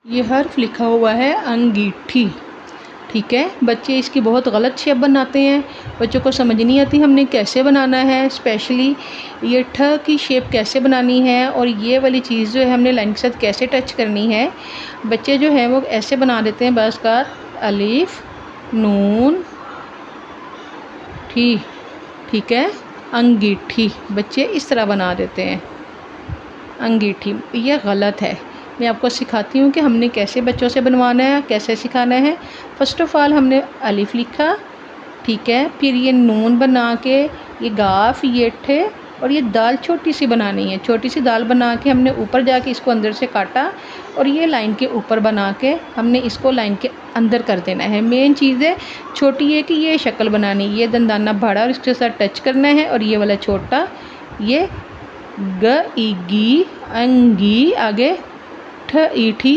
ये हर्फ लिखा हुआ है अंगीठी। ठीक है, बच्चे इसकी बहुत गलत शेप बनाते हैं, बच्चों को समझ नहीं आती हमने कैसे बनाना है, स्पेशली ये ठ की शेप कैसे बनानी है और ये वाली चीज़ जो है हमने लाइन के साथ कैसे टच करनी है। बच्चे जो है वो ऐसे बना देते हैं बस का अलीफ नून ठी। ठीक है, अंगीठी बच्चे इस तरह बना देते हैं अंगीठी, ये गलत है। मैं आपको सिखाती हूँ कि हमने कैसे बच्चों से बनवाना है, कैसे सिखाना है। फ़र्स्ट ऑफ़ ऑल हमने अलिफ लिखा, ठीक है, फिर ये नून बना के ये गाफ ये ठे और ये दाल छोटी सी बनानी है। छोटी सी दाल बना के हमने ऊपर जाके इसको अंदर से काटा और ये लाइन के ऊपर बना के हमने इसको लाइन के अंदर कर देना है। मेन चीज़ है छोटी है कि ये शक्ल बनानी, ये दंदाना बड़ा और इसके साथ टच करना है और ये वाला छोटा ये ग ई गी अंगी आगे ठ ई ठी